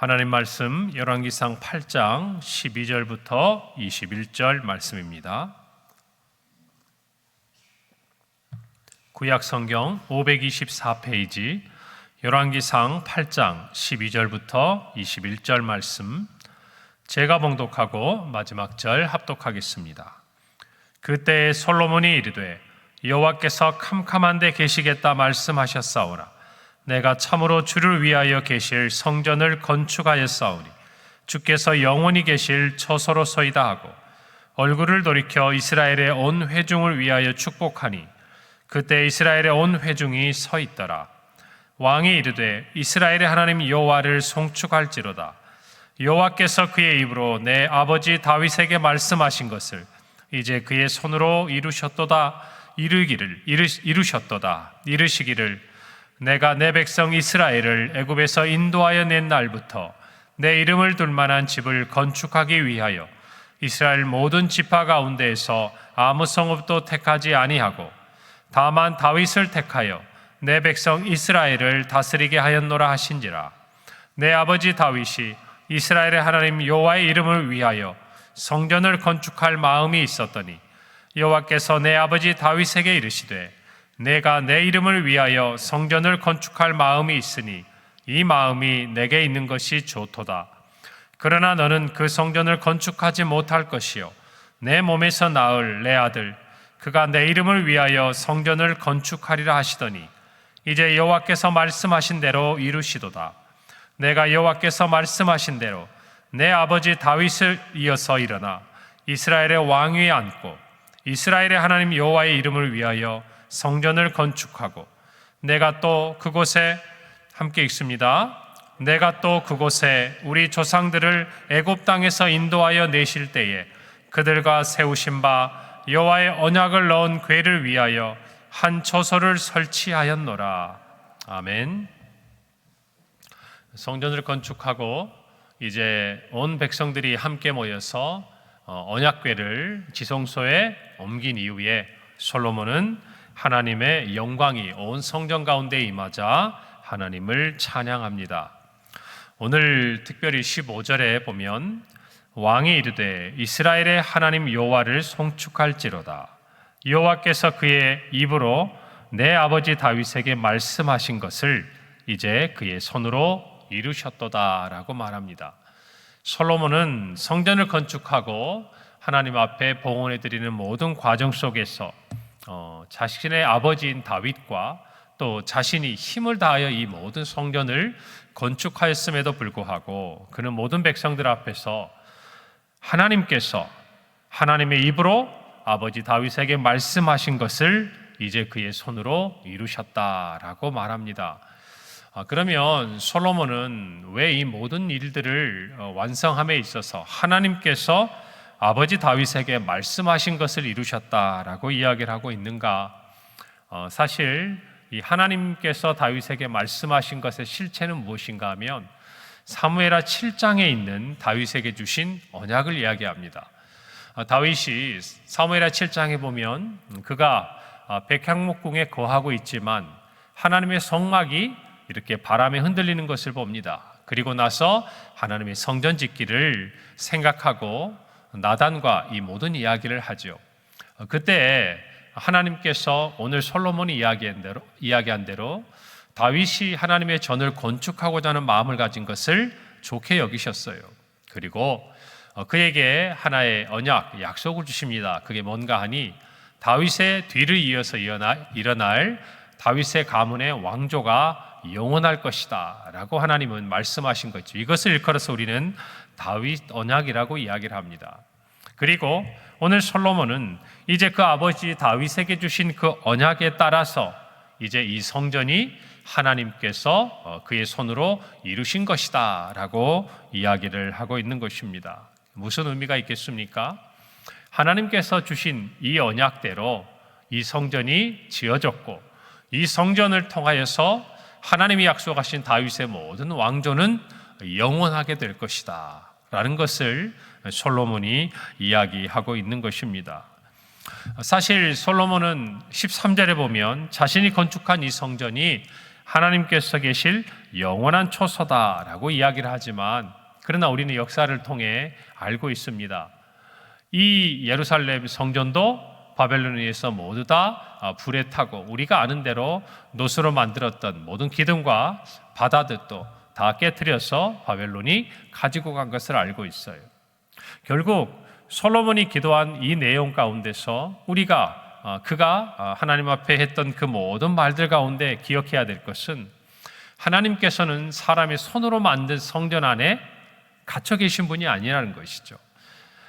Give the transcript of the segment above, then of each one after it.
하나님 말씀 열왕기상 8장 12절부터 21절 말씀입니다. 구약 성경 524페이지 열왕기상 8장 12절부터 21절 말씀, 제가 봉독하고 마지막 절 합독하겠습니다. 그때 솔로몬이 이르되 여호와께서 캄캄한 데 계시겠다 말씀하셨사오나 내가 참으로 주를 위하여 계실 성전을 건축하였사오니 주께서 영원히 계실 처소로서이다 하고 얼굴을 돌이켜 이스라엘의 온 회중을 위하여 축복하니 그때 이스라엘의 온 회중이 서 있더라. 왕이 이르되 이스라엘의 하나님 여호와를 송축할지로다. 여호와께서 그의 입으로 내 아버지 다윗에게 말씀하신 것을 이제 그의 손으로 이루시기를 내가 내 백성 이스라엘을 애굽에서 인도하여 낸 날부터 내 이름을 둘 만한 집을 건축하기 위하여 이스라엘 모든 지파 가운데에서 아무 성읍도 택하지 아니하고 다만 다윗을 택하여 내 백성 이스라엘을 다스리게 하였노라 하신지라. 내 아버지 다윗이 이스라엘의 하나님 여호와의 이름을 위하여 성전을 건축할 마음이 있었더니 여호와께서 내 아버지 다윗에게 이르시되 내가 내 이름을 위하여 성전을 건축할 마음이 있으니 이 마음이 내게 있는 것이 좋도다. 그러나 너는 그 성전을 건축하지 못할 것이요 내 몸에서 낳을 내 아들 그가 내 이름을 위하여 성전을 건축하리라 하시더니 이제 여호와께서 말씀하신 대로 이루시도다. 내가 여호와께서 말씀하신 대로 내 아버지 다윗을 이어서 일어나 이스라엘의 왕위에 앉고 이스라엘의 하나님 여호와의 이름을 위하여 성전을 건축하고 내가 또 그곳에 함께 읽습니다. 내가 또 그곳에 우리 조상들을 애굽 땅에서 인도하여 내실 때에 그들과 세우신 바 여호와의 언약을 넣은 궤를 위하여 한 처소를 설치하였노라. 아멘. 성전을 건축하고 이제 온 백성들이 함께 모여서 언약궤를 지성소에 옮긴 이후에 솔로몬은 하나님의 영광이 온 성전 가운데 임하자 하나님을 찬양합니다. 오늘 특별히 15절에 보면 왕이 이르되 이스라엘의 하나님 여호와를 송축할지로다. 여호와께서 그의 입으로 내 아버지 다윗에게 말씀하신 것을 이제 그의 손으로 이루셨도다라고 말합니다. 솔로몬은 성전을 건축하고 하나님 앞에 봉헌해 드리는 모든 과정 속에서 자신의 아버지인 다윗과 또 자신이 힘을 다하여 이 모든 성전을 건축하였음에도 불구하고 그는 모든 백성들 앞에서 하나님께서 하나님의 입으로 아버지 다윗에게 말씀하신 것을 이제 그의 손으로 이루셨다라고 말합니다. 그러면 솔로몬은 왜 이 모든 일들을 완성함에 있어서 하나님께서 아버지 다윗에게 말씀하신 것을 이루셨다라고 이야기를 하고 있는가? 사실 이 하나님께서 다윗에게 말씀하신 것의 실체는 무엇인가 하면 사무엘하 7장에 있는 다윗에게 주신 언약을 이야기합니다. 다윗이 사무엘하 7장에 보면 그가 백향목궁에 거하고 있지만 하나님의 성막이 이렇게 바람에 흔들리는 것을 봅니다. 그리고 나서 하나님의 성전 짓기를 생각하고 나단과 이 모든 이야기를 하죠. 그때 하나님께서 오늘 솔로몬이 이야기한 대로 다윗이 하나님의 전을 건축하고자 하는 마음을 가진 것을 좋게 여기셨어요. 그리고 그에게 하나의 언약, 약속을 주십니다. 그게 뭔가 하니 다윗의 뒤를 이어서 일어날 다윗의 가문의 왕조가 영원할 것이다 라고 하나님은 말씀하신 거죠. 이것을 일컬어서 우리는 다윗 언약이라고 이야기를 합니다. 그리고 오늘 솔로몬은 이제 그 아버지 다윗에게 주신 그 언약에 따라서 이제 이 성전이 하나님께서 그의 손으로 이루신 것이다 라고 이야기를 하고 있는 것입니다. 무슨 의미가 있겠습니까? 하나님께서 주신 이 언약대로 이 성전이 지어졌고 이 성전을 통하여서 하나님이 약속하신 다윗의 모든 왕조는 영원하게 될 것이다 라는 것을 솔로몬이 이야기하고 있는 것입니다. 사실 솔로몬은 13절에 보면 자신이 건축한 이 성전이 하나님께서 계실 영원한 초소다라고 이야기를 하지만, 그러나 우리는 역사를 통해 알고 있습니다. 이 예루살렘 성전도 바벨론에 의해서 모두 다 불에 타고 우리가 아는 대로 노수로 만들었던 모든 기둥과 바다들도 다 깨트려서 바벨론이 가지고 간 것을 알고 있어요. 결국 솔로몬이 기도한 이 내용 가운데서 그가 하나님 앞에 했던 그 모든 말들 가운데 기억해야 될 것은, 하나님께서는 사람의 손으로 만든 성전 안에 갇혀 계신 분이 아니라는 것이죠.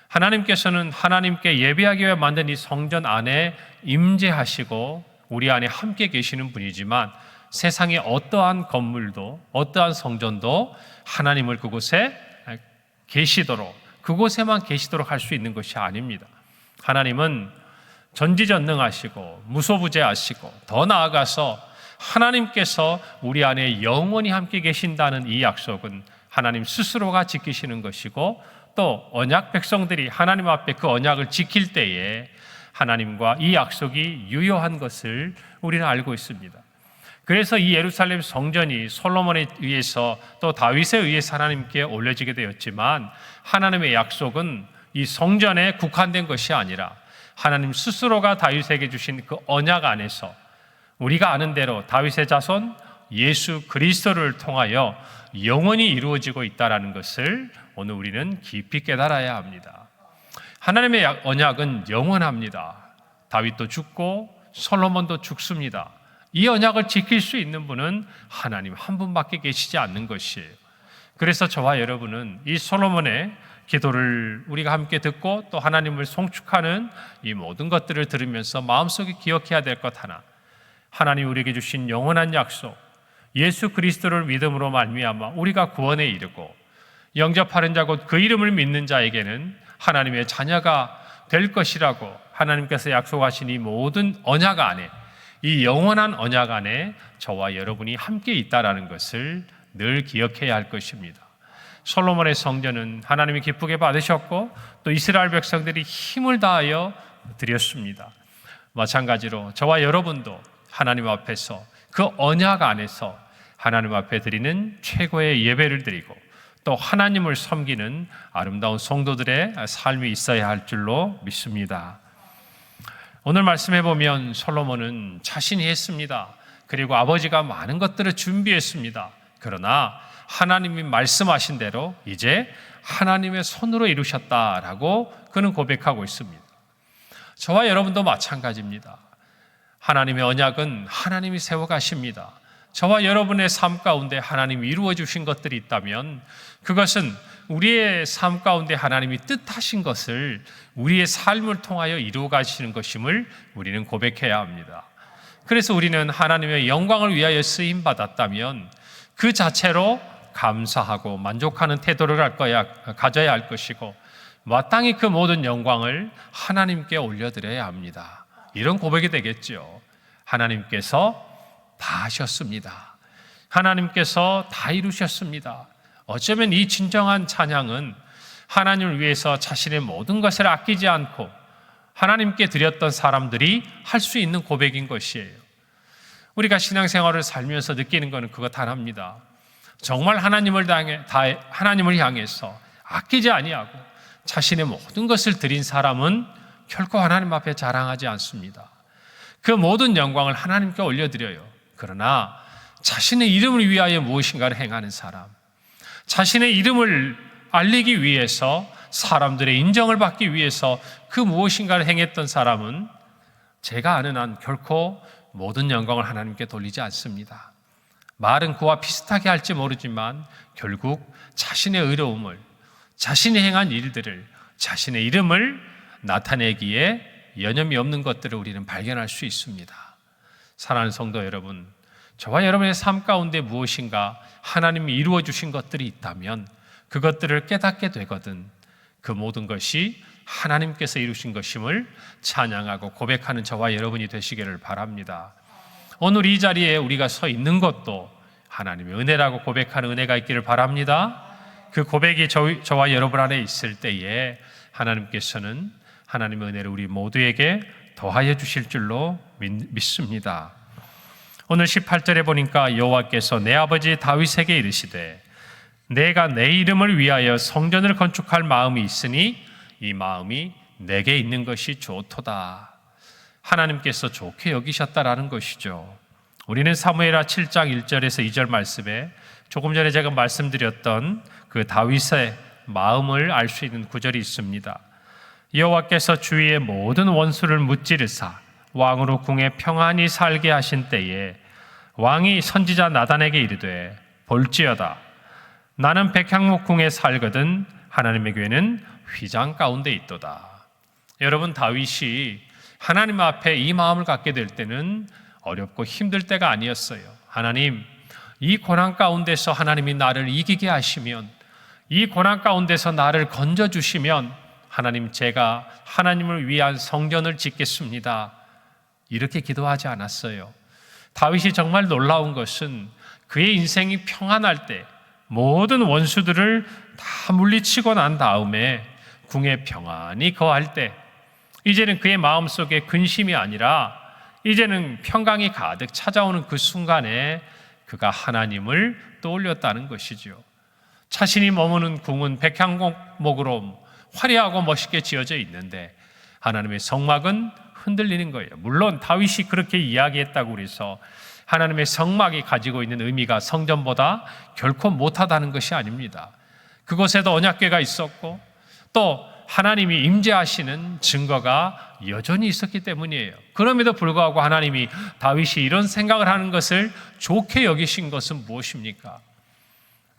하나님께서는 하나님께 예배하기 위해 만든 이 성전 안에 임재하시고 우리 안에 함께 계시는 분이지만, 세상의 어떠한 건물도 어떠한 성전도 하나님을 그곳에 계시도록, 그곳에만 계시도록 할 수 있는 것이 아닙니다. 하나님은 전지전능하시고 무소부재하시고, 더 나아가서 하나님께서 우리 안에 영원히 함께 계신다는 이 약속은 하나님 스스로가 지키시는 것이고, 또 언약 백성들이 하나님 앞에 그 언약을 지킬 때에 하나님과 이 약속이 유효한 것을 우리는 알고 있습니다. 그래서 이 예루살렘 성전이 솔로몬에 의해서 또 다윗에 의해서 하나님께 올려지게 되었지만, 하나님의 약속은 이 성전에 국한된 것이 아니라 하나님 스스로가 다윗에게 주신 그 언약 안에서 우리가 아는 대로 다윗의 자손 예수 그리스도를 통하여 영원히 이루어지고 있다는 것을 오늘 우리는 깊이 깨달아야 합니다. 하나님의 언약은 영원합니다. 다윗도 죽고 솔로몬도 죽습니다. 이 언약을 지킬 수 있는 분은 하나님 한 분밖에 계시지 않는 것이에요. 그래서 저와 여러분은 이 솔로몬의 기도를 우리가 함께 듣고 또 하나님을 송축하는 이 모든 것들을 들으면서 마음속에 기억해야 될 것 하나, 하나님 우리에게 주신 영원한 약속, 예수 그리스도를 믿음으로 말미암아 우리가 구원에 이르고 영접하는 자 곧 그 이름을 믿는 자에게는 하나님의 자녀가 될 것이라고 하나님께서 약속하신 이 모든 언약 안에, 이 영원한 언약 안에 저와 여러분이 함께 있다라는 것을 늘 기억해야 할 것입니다. 솔로몬의 성전은 하나님이 기쁘게 받으셨고 또 이스라엘 백성들이 힘을 다하여 드렸습니다. 마찬가지로 저와 여러분도 하나님 앞에서 그 언약 안에서 하나님 앞에 드리는 최고의 예배를 드리고 또 하나님을 섬기는 아름다운 성도들의 삶이 있어야 할 줄로 믿습니다. 오늘 말씀해 보면 솔로몬은 자신이 했습니다. 그리고 아버지가 많은 것들을 준비했습니다. 그러나 하나님이 말씀하신 대로 이제 하나님의 손으로 이루셨다라고 그는 고백하고 있습니다. 저와 여러분도 마찬가지입니다. 하나님의 언약은 하나님이 세워가십니다. 저와 여러분의 삶 가운데 하나님이 이루어 주신 것들이 있다면 그것은 우리의 삶 가운데 하나님이 뜻하신 것을 우리의 삶을 통하여 이루어 가시는 것임을 우리는 고백해야 합니다. 그래서 우리는 하나님의 영광을 위하여 쓰임 받았다면 그 자체로 감사하고 만족하는 태도를 가져야 할 것이고, 마땅히 그 모든 영광을 하나님께 올려드려야 합니다. 이런 고백이 되겠죠. 하나님께서 다 하셨습니다. 하나님께서 다 이루셨습니다. 어쩌면 이 진정한 찬양은 하나님을 위해서 자신의 모든 것을 아끼지 않고 하나님께 드렸던 사람들이 할 수 있는 고백인 것이에요. 우리가 신앙생활을 살면서 느끼는 것은 그것 하나입니다. 정말 하나님을 향해서 아끼지 아니하고 자신의 모든 것을 드린 사람은 결코 하나님 앞에 자랑하지 않습니다. 그 모든 영광을 하나님께 올려드려요. 그러나 자신의 이름을 위하여 무엇인가를 행하는 사람, 자신의 이름을 알리기 위해서 사람들의 인정을 받기 위해서 그 무엇인가를 행했던 사람은 제가 아는 한 결코 모든 영광을 하나님께 돌리지 않습니다. 말은 그와 비슷하게 할지 모르지만 결국 자신의 의로움을, 자신이 행한 일들을, 자신의 이름을 나타내기에 여념이 없는 것들을 우리는 발견할 수 있습니다. 사랑하는 성도 여러분, 저와 여러분의 삶 가운데 무엇인가 하나님이 이루어 주신 것들이 있다면 그것들을 깨닫게 되거든 그 모든 것이 하나님께서 이루신 것임을 찬양하고 고백하는 저와 여러분이 되시기를 바랍니다. 오늘 이 자리에 우리가 서 있는 것도 하나님의 은혜라고 고백하는 은혜가 있기를 바랍니다. 그 고백이 저와 여러분 안에 있을 때에 하나님께서는 하나님의 은혜를 우리 모두에게 더하여 주실 줄로 믿습니다. 오늘 18절에 보니까 여호와께서 내 아버지 다윗에게 이르시되 내가 내 이름을 위하여 성전을 건축할 마음이 있으니 이 마음이 내게 있는 것이 좋도다. 하나님께서 좋게 여기셨다라는 것이죠. 우리는 사무엘하 7장 1절에서 2절 말씀에 조금 전에 제가 말씀드렸던 그 다윗의 마음을 알 수 있는 구절이 있습니다. 여호와께서 주위의 모든 원수를 무찌르사 왕으로 궁에 평안히 살게 하신 때에 왕이 선지자 나단에게 이르되 볼지어다 나는 백향목 궁에 살거든 하나님의 교회는 휘장 가운데 있도다. 여러분, 다윗이 하나님 앞에 이 마음을 갖게 될 때는 어렵고 힘들 때가 아니었어요. 하나님, 이 고난 가운데서 하나님이 나를 이기게 하시면, 이 고난 가운데서 나를 건져주시면 하나님, 제가 하나님을 위한 성전을 짓겠습니다. 이렇게 기도하지 않았어요. 다윗이 정말 놀라운 것은 그의 인생이 평안할 때 모든 원수들을 다 물리치고 난 다음에 궁에 평안히 거할 때 이제는 그의 마음속에 근심이 아니라 이제는 평강이 가득 찾아오는 그 순간에 그가 하나님을 떠올렸다는 것이죠. 자신이 머무는 궁은 백향목으로 화려하고 멋있게 지어져 있는데 하나님의 성막은 흔들리는 거예요. 물론 다윗이 그렇게 이야기했다고 해서 하나님의 성막이 가지고 있는 의미가 성전보다 결코 못하다는 것이 아닙니다. 그곳에도 언약궤가 있었고 또 하나님이 임재하시는 증거가 여전히 있었기 때문이에요. 그럼에도 불구하고 하나님이 다윗이 이런 생각을 하는 것을 좋게 여기신 것은 무엇입니까?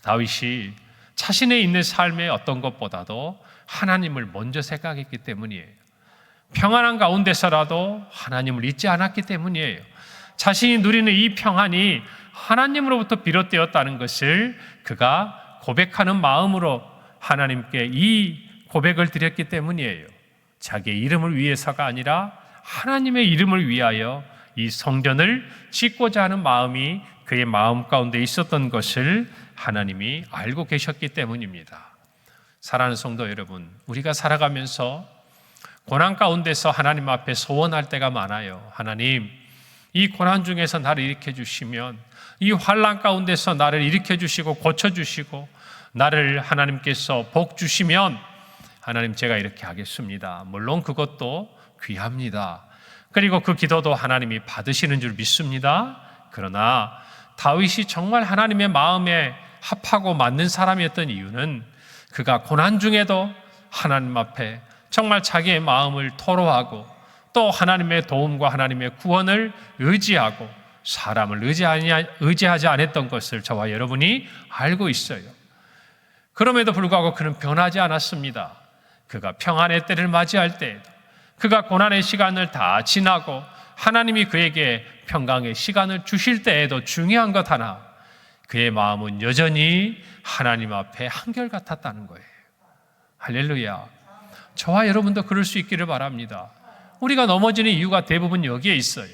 다윗이 자신의 있는 삶의 어떤 것보다도 하나님을 먼저 생각했기 때문이에요. 평안한 가운데서라도 하나님을 잊지 않았기 때문이에요. 자신이 누리는 이 평안이 하나님으로부터 비롯되었다는 것을 그가 고백하는 마음으로 하나님께 이 고백을 드렸기 때문이에요. 자기의 이름을 위해서가 아니라 하나님의 이름을 위하여 이 성전을 짓고자 하는 마음이 그의 마음 가운데 있었던 것을 하나님이 알고 계셨기 때문입니다. 사랑하는 성도 여러분, 우리가 살아가면서 고난 가운데서 하나님 앞에 소원할 때가 많아요. 하나님, 이 고난 중에서 나를 일으켜 주시면, 이 환난 가운데서 나를 일으켜 주시고 고쳐 주시고 나를 하나님께서 복 주시면 하나님, 제가 이렇게 하겠습니다. 물론 그것도 귀합니다. 그리고 그 기도도 하나님이 받으시는 줄 믿습니다. 그러나 다윗이 정말 하나님의 마음에 합하고 맞는 사람이었던 이유는 그가 고난 중에도 하나님 앞에 정말 자기의 마음을 토로하고 또 하나님의 도움과 하나님의 구원을 의지하고 사람을 의지하지 않았던 것을 저와 여러분이 알고 있어요. 그럼에도 불구하고 그는 변하지 않았습니다. 그가 평안의 때를 맞이할 때에도, 그가 고난의 시간을 다 지나고 하나님이 그에게 평강의 시간을 주실 때에도 중요한 것 하나, 그의 마음은 여전히 하나님 앞에 한결같았다는 거예요. 할렐루야. 저와 여러분도 그럴 수 있기를 바랍니다. 우리가 넘어지는 이유가 대부분 여기에 있어요.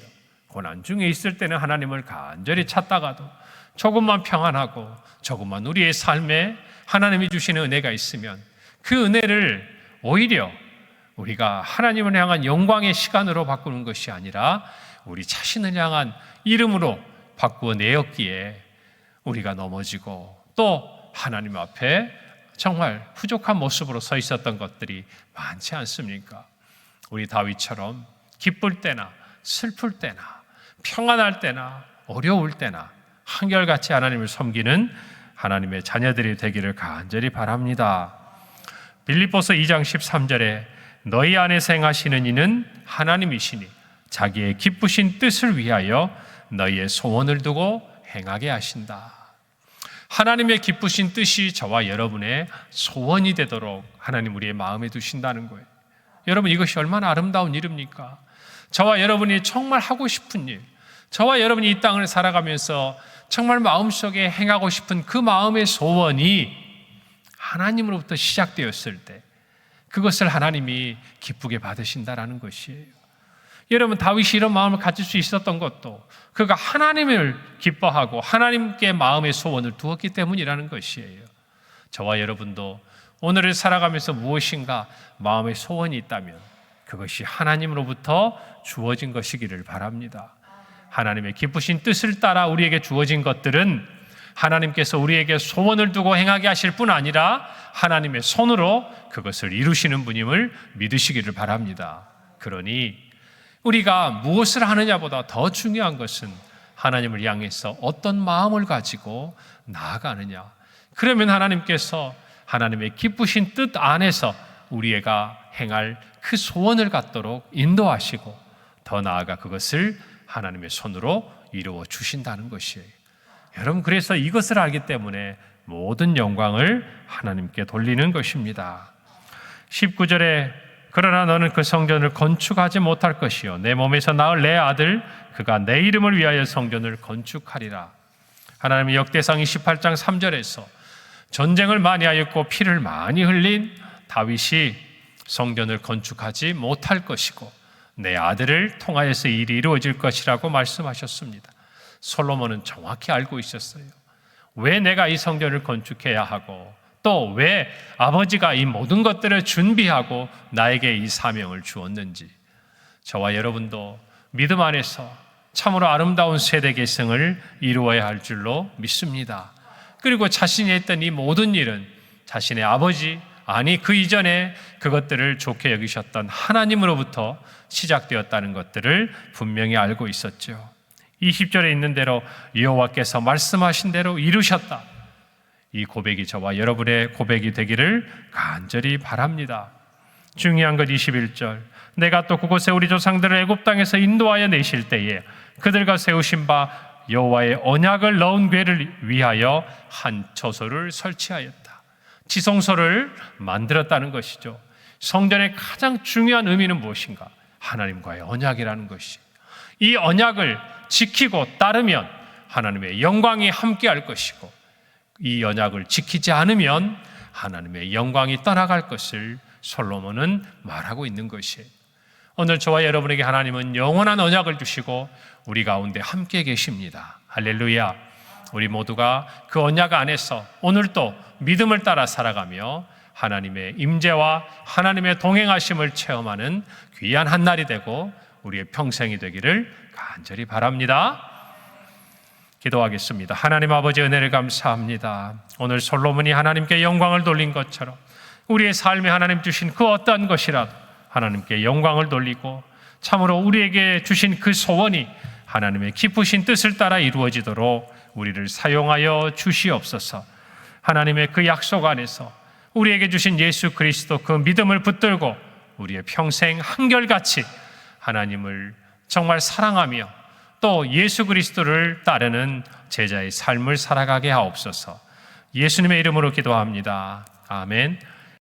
고난 중에 있을 때는 하나님을 간절히 찾다가도 조금만 평안하고 조금만 우리의 삶에 하나님이 주시는 은혜가 있으면 그 은혜를 오히려 우리가 하나님을 향한 영광의 시간으로 바꾸는 것이 아니라 우리 자신을 향한 이름으로 바꾸어 내었기에 우리가 넘어지고 또 하나님 앞에 정말 부족한 모습으로 서 있었던 것들이 많지 않습니까? 우리 다윗처럼 기쁠 때나 슬플 때나 평안할 때나 어려울 때나 한결같이 하나님을 섬기는 하나님의 자녀들이 되기를 간절히 바랍니다. 빌립보서 2장 13절에 너희 안에서 행하시는 이는 하나님이시니 자기의 기쁘신 뜻을 위하여 너희의 소원을 두고 행하게 하신다. 하나님의 기쁘신 뜻이 저와 여러분의 소원이 되도록 하나님 우리의 마음에 두신다는 거예요. 여러분, 이것이 얼마나 아름다운 일입니까? 저와 여러분이 정말 하고 싶은 일, 저와 여러분이 이 땅을 살아가면서 정말 마음속에 행하고 싶은 그 마음의 소원이 하나님으로부터 시작되었을 때 그것을 하나님이 기쁘게 받으신다라는 것이에요. 여러분, 다윗이 이런 마음을 가질 수 있었던 것도 그가 하나님을 기뻐하고 하나님께 마음의 소원을 두었기 때문이라는 것이에요. 저와 여러분도 오늘을 살아가면서 무엇인가 마음의 소원이 있다면 그것이 하나님으로부터 주어진 것이기를 바랍니다. 하나님의 기쁘신 뜻을 따라 우리에게 주어진 것들은 하나님께서 우리에게 소원을 두고 행하게 하실 뿐 아니라 하나님의 손으로 그것을 이루시는 분임을 믿으시기를 바랍니다. 그러니 우리가 무엇을 하느냐보다 더 중요한 것은 하나님을 향해서 어떤 마음을 가지고 나아가느냐. 그러면 하나님께서 하나님의 기쁘신 뜻 안에서 우리가 행할 그 소원을 갖도록 인도하시고 더 나아가 그것을 하나님의 손으로 이루어 주신다는 것이에요. 여러분, 그래서 이것을 알기 때문에 모든 영광을 하나님께 돌리는 것입니다. 19절에 그러나 너는 그 성전을 건축하지 못할 것이요 내 몸에서 낳을 내 아들 그가 내 이름을 위하여 성전을 건축하리라. 하나님의 역대상 28장 3절에서 전쟁을 많이 하였고 피를 많이 흘린 다윗이 성전을 건축하지 못할 것이고 내 아들을 통하여서 일이 이루어질 것이라고 말씀하셨습니다. 솔로몬은 정확히 알고 있었어요. 왜 내가 이 성전을 건축해야 하고 또 왜 아버지가 이 모든 것들을 준비하고 나에게 이 사명을 주었는지. 저와 여러분도 믿음 안에서 참으로 아름다운 세대 계승을 이루어야 할 줄로 믿습니다. 그리고 자신이 했던 이 모든 일은 자신의 아버지, 아니 그 이전에 그것들을 좋게 여기셨던 하나님으로부터 시작되었다는 것들을 분명히 알고 있었죠. 20절에 있는 대로 여호와께서 말씀하신 대로 이루셨다. 이 고백이 저와 여러분의 고백이 되기를 간절히 바랍니다. 중요한 것 21절 내가 또 그곳에 우리 조상들을 애굽 땅에서 인도하여 내실 때에 그들과 세우신 바 여호와의 언약을 넣은 궤를 위하여 한 처소를 설치하였다. 지성소를 만들었다는 것이죠. 성전의 가장 중요한 의미는 무엇인가? 하나님과의 언약이라는 것이. 이 언약을 지키고 따르면 하나님의 영광이 함께할 것이고 이 언약을 지키지 않으면 하나님의 영광이 떠나갈 것을 솔로몬은 말하고 있는 것이에요. 오늘 저와 여러분에게 하나님은 영원한 언약을 주시고 우리 가운데 함께 계십니다. 할렐루야. 우리 모두가 그 언약 안에서 오늘도 믿음을 따라 살아가며 하나님의 임재와 하나님의 동행하심을 체험하는 귀한 한 날이 되고 우리의 평생이 되기를 간절히 바랍니다. 기도하겠습니다. 하나님 아버지 은혜를 감사합니다. 오늘 솔로몬이 하나님께 영광을 돌린 것처럼 우리의 삶에 하나님 주신 그 어떠한 것이라도 하나님께 영광을 돌리고 참으로 우리에게 주신 그 소원이 하나님의 기쁘신 뜻을 따라 이루어지도록 우리를 사용하여 주시옵소서. 하나님의 그 약속 안에서 우리에게 주신 예수 그리스도 그 믿음을 붙들고 우리의 평생 한결같이 하나님을 정말 사랑하며 또 예수 그리스도를 따르는 제자의 삶을 살아가게 하옵소서. 예수님의 이름으로 기도합니다. 아멘.